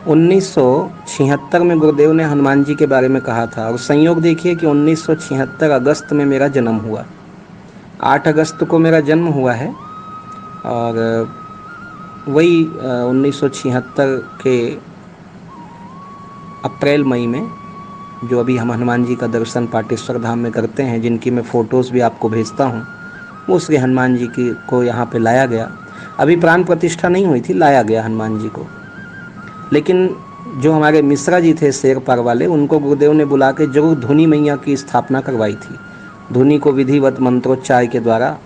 1976 में गुरुदेव ने हनुमान जी के बारे में कहा था, और संयोग देखिए कि 1976 अगस्त में मेरा जन्म हुआ। 8 अगस्त को मेरा जन्म हुआ है, और वही 1976 के अप्रैल मई में जो अभी हम हनुमान जी का दर्शन पाटेश्वर धाम में करते हैं, जिनकी मैं फ़ोटोज़ भी आपको भेजता हूँ, वो श्री हनुमान जी की को यहाँ पे लाया गया। अभी प्राण प्रतिष्ठा नहीं हुई थी, लाया गया हनुमान जी को। लेकिन जो हमारे मिश्रा जी थे शेरपार वाले, उनको गुरुदेव ने बुला के जरूर धुनी मैया की स्थापना करवाई थी। धुनी को विधिवत मंत्रोच्चार के द्वारा,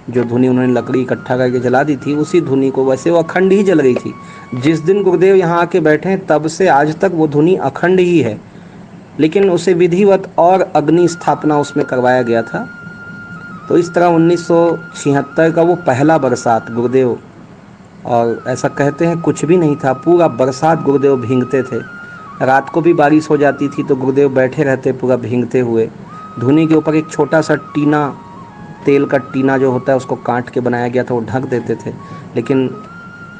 जो धुनी उन्होंने लकड़ी इकट्ठा करके जला दी थी, उसी धुनी को, वैसे वो अखंड ही जल रही थी। जिस दिन गुरुदेव यहाँ आके बैठे तब से आज तक वो धुनी अखंड ही है, लेकिन उसे विधिवत और अग्नि स्थापना उसमें करवाया गया था। तो इस तरह 1976 का वो पहला बरसात गुरुदेव, और ऐसा कहते हैं कुछ भी नहीं था, पूरा बरसात गुरुदेव भींगते थे। रात को भी बारिश हो जाती थी तो गुरुदेव बैठे रहते पूरा भींगते हुए। धुनी के ऊपर एक छोटा सा टीना, तेल का टीना जो होता है, उसको काट के बनाया गया था, वो ढक देते थे, लेकिन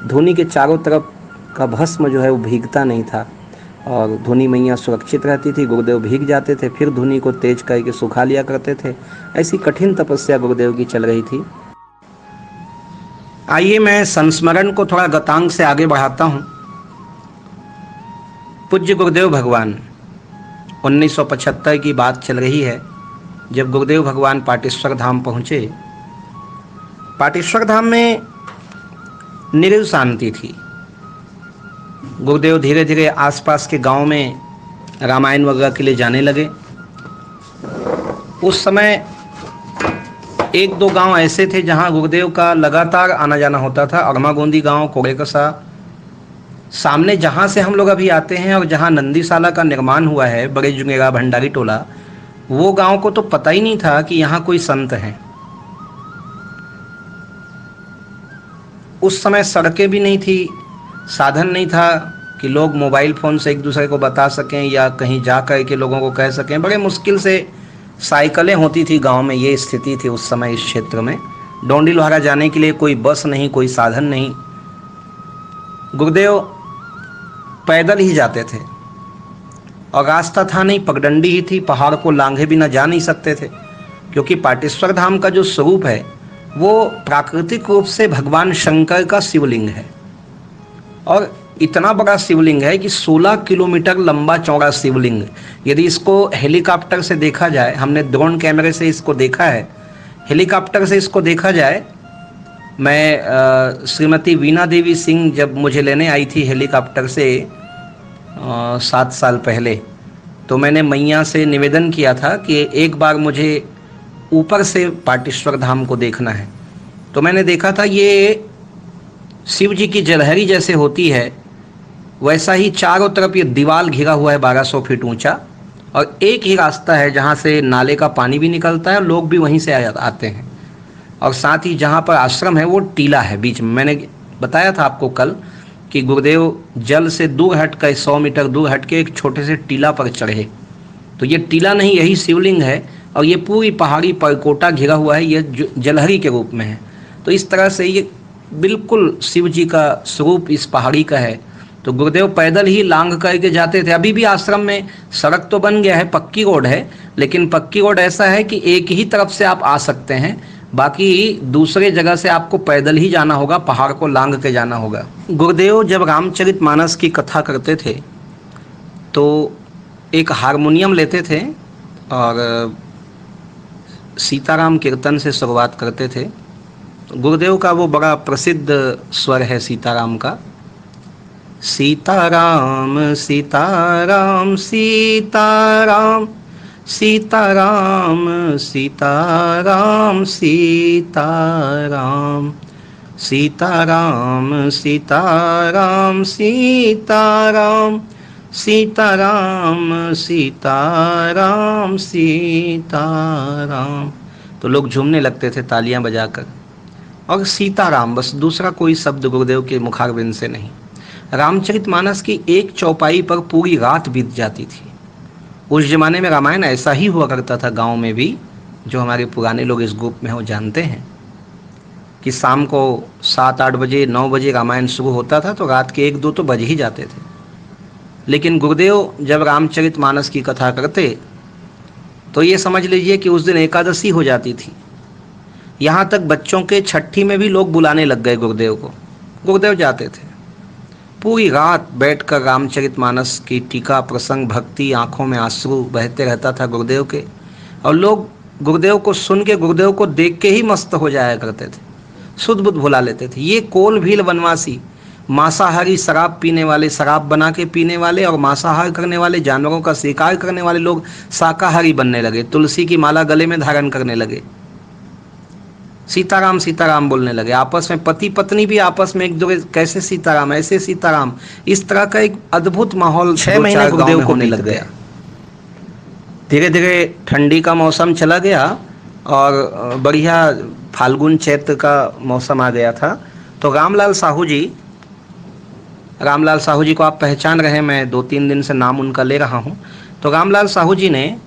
धुनी के चारों तरफ का भस्म जो है वो भीगता नहीं था, और धुनी मैया सुरक्षित रहती थी। गुरुदेव भीग जाते थे, फिर धुनी को तेज करके सुखा लिया करते थे। ऐसी कठिन तपस्या गुरुदेव की चल रही थी। आइए मैं संस्मरण को थोड़ा गतांग से आगे बढ़ाता हूँ। पूज्य गुरुदेव भगवान, 1975 की बात चल रही है, जब गुरुदेव भगवान पाटेश्वर धाम पहुँचे। पाटेश्वर धाम में निरव शांति थी। गुरुदेव धीरे धीरे आसपास के गांव में रामायण वगैरह के लिए जाने लगे। उस समय 1-2 गांव ऐसे थे जहां गुरुदेव का लगातार आना जाना होता था। अरमा-गोंदी गांव, कोड़ेकसा, सामने जहां से हम लोग अभी आते हैं और जहां नंदीशाला का निर्माण हुआ है, बड़े जुंगेरा भंडारी टोला, वो गांव को तो पता ही नहीं था कि यहाँ कोई संत हैं। उस समय सड़कें भी नहीं थी, साधन नहीं था कि लोग मोबाइल फ़ोन से एक दूसरे को बता सकें या कहीं जा कर के लोगों को कह सकें। बड़े मुश्किल से साइकिलें होती थी गांव में, ये स्थिति थी उस समय इस क्षेत्र में। डोंडी लोहारा जाने के लिए कोई बस नहीं, कोई साधन नहीं। गुरुदेव पैदल ही जाते थे, और रास्ता था नहीं, पगडंडी ही थी, पहाड़ को लांघे बिना जा नहीं सकते थे, क्योंकि पाटेश्वर धाम का जो स्वरूप है वो प्राकृतिक रूप से भगवान शंकर का शिवलिंग है, और इतना बड़ा शिवलिंग है कि 16 किलोमीटर लंबा चौड़ा शिवलिंग। यदि इसको हेलीकॉप्टर से देखा जाए, हमने ड्रोन कैमरे से इसको देखा है, हेलीकॉप्टर से इसको देखा जाए, मैं श्रीमती वीणा देवी सिंह जब मुझे लेने आई थी हेलीकॉप्टर से 7 साल पहले, तो मैंने मैया से निवेदन किया था कि एक बार मुझे ऊपर से पाटेश्वर धाम को देखना है। तो मैंने देखा था ये शिव जी की जलहरी जैसे होती है, वैसा ही चारों तरफ ये दीवार घिरा हुआ है 1200 फीट ऊंचा, और एक ही रास्ता है जहाँ से नाले का पानी भी निकलता है और लोग भी वहीं से आते हैं। और साथ ही जहाँ पर आश्रम है वो टीला है बीच में। मैंने बताया था आपको कल कि गुरुदेव जल से दूर हट कर 100 मीटर दूर हट के एक छोटे से टीला पर चढ़े। तो ये टीला नहीं, यही शिवलिंग है, और ये पूरी पहाड़ी परकोटा घिरा हुआ है, ये जलहरी के रूप में है। तो इस तरह से ये बिल्कुल शिव जी का स्वरूप इस पहाड़ी का है। तो गुरुदेव पैदल ही लांघ करके जाते थे। अभी भी आश्रम में सड़क तो बन गया है, पक्की रोड है, लेकिन पक्की रोड ऐसा है कि एक ही तरफ से आप आ सकते हैं, बाकी दूसरे जगह से आपको पैदल ही जाना होगा, पहाड़ को लांघ के जाना होगा। गुरुदेव जब रामचरितमानस की कथा करते थे तो एक हारमोनियम लेते थे और सीताराम कीर्तन से शुरुआत करते थे। गुरुदेव का वो बड़ा प्रसिद्ध स्वर है सीताराम का, सीताराम सीताराम सीताराम सीताराम सीताराम सीताराम सीताराम सीताराम सीताराम सीताराम सीताराम सीताराम। तो लोग झूमने लगते थे तालियां बजाकर, और सीताराम बस, दूसरा कोई शब्द गुरुदेव के मुखारबिंद से नहीं। रामचरितमानस की एक चौपाई पर पूरी रात बीत जाती थी। उस जमाने में रामायण ऐसा ही हुआ करता था गांव में भी, जो हमारे पुराने लोग इस ग्रुप में हैं वो जानते हैं कि शाम को 7-8 बजे 9 बजे रामायण शुरू होता था तो रात के 1-2 तो बज ही जाते थे। लेकिन गुरुदेव जब रामचरितमानस की कथा करते तो ये समझ लीजिए कि उस दिन एकादशी हो जाती थी। यहाँ तक बच्चों के छठी में भी लोग बुलाने लग गए गुरुदेव को। गुरुदेव जाते थे, पूरी रात बैठकर रामचरितमानस की टीका, प्रसंग, भक्ति, आंखों में आंसू बहते रहता था गुरुदेव के, और लोग गुरुदेव को सुन के, गुरुदेव को देख के ही मस्त हो जाया करते थे, सुध बुध भुला लेते थे। ये कोल भील वनवासी, मांसाहारी शराब पीने वाले, शराब बना के पीने वाले और मांसाहार करने वाले, जानवरों का शिकार करने वाले लोग शाकाहारी बनने लगे, तुलसी की माला गले में धारण करने लगे, सीताराम सीताराम बोलने लगे, आपस में पति पत्नी भी आपस में एक दूसरे, कैसे सीताराम, ऐसे सीताराम, इस तरह का एक अद्भुत माहौल 6 महीने गुरुदेव को होने लग गया। धीरे धीरे ठंडी का मौसम चला गया और बढ़िया फाल्गुन चैत्र का मौसम आ गया था। तो रामलाल साहू जी को आप पहचान रहे हैं, मैं 2-3 दिन से नाम उनका ले रहा हूँ। तो रामलाल साहू जी ने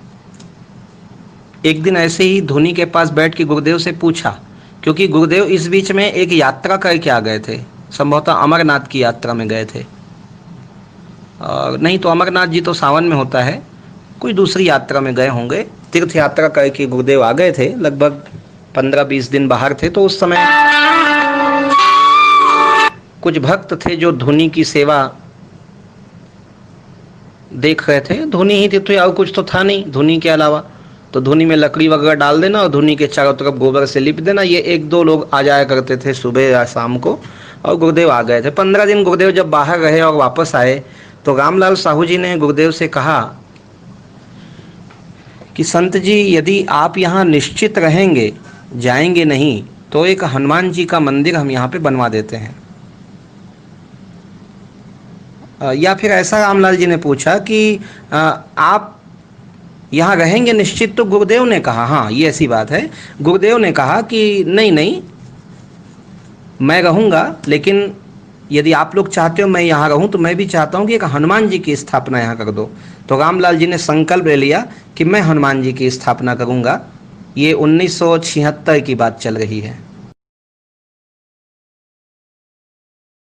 एक दिन ऐसे ही धुनी के पास बैठ के गुरुदेव से पूछा, क्योंकि गुरुदेव इस बीच में एक यात्रा करके आ गए थे, संभवतः अमरनाथ की यात्रा में गए थे, और नहीं तो अमरनाथ जी तो सावन में होता है, कोई दूसरी यात्रा में गए होंगे, तीर्थ यात्रा करके गुरुदेव आ गए थे, लगभग 15-20 दिन बाहर थे। तो उस समय कुछ भक्त थे जो धुनी की सेवा देख रहे थे। धुनी ही थी तो और कुछ तो था नहीं धुनी के अलावा, तो धुनी में लकड़ी वगैरह डाल देना और धुनी के चारों तरफ गोबर से लिप देना। ये 1-2 लोग आ जाया करते थे सुबह या शाम को, और गुरुदेव आ गए थे। 15 दिन गुरुदेव जब बाहर रहे और वापस आए तो रामलाल साहू जी ने गुरुदेव से कहा कि संत जी, यदि आप यहाँ निश्चित रहेंगे, जाएंगे नहीं, तो एक हनुमान जी का मंदिर हम यहाँ पे बनवा देते हैं। या फिर ऐसा रामलाल जी ने पूछा कि आप यहाँ रहेंगे निश्चित? तो गुरुदेव ने कहा हाँ ये ऐसी बात है। गुरुदेव ने कहा कि नहीं, मैं रहूँगा, लेकिन यदि आप लोग चाहते हो मैं यहाँ रहूँ तो मैं भी चाहता हूँ कि एक हनुमान जी की स्थापना यहाँ कर दो। तो रामलाल जी ने संकल्प ले लिया कि मैं हनुमान जी की स्थापना करूँगा। ये 1976 की बात चल रही है।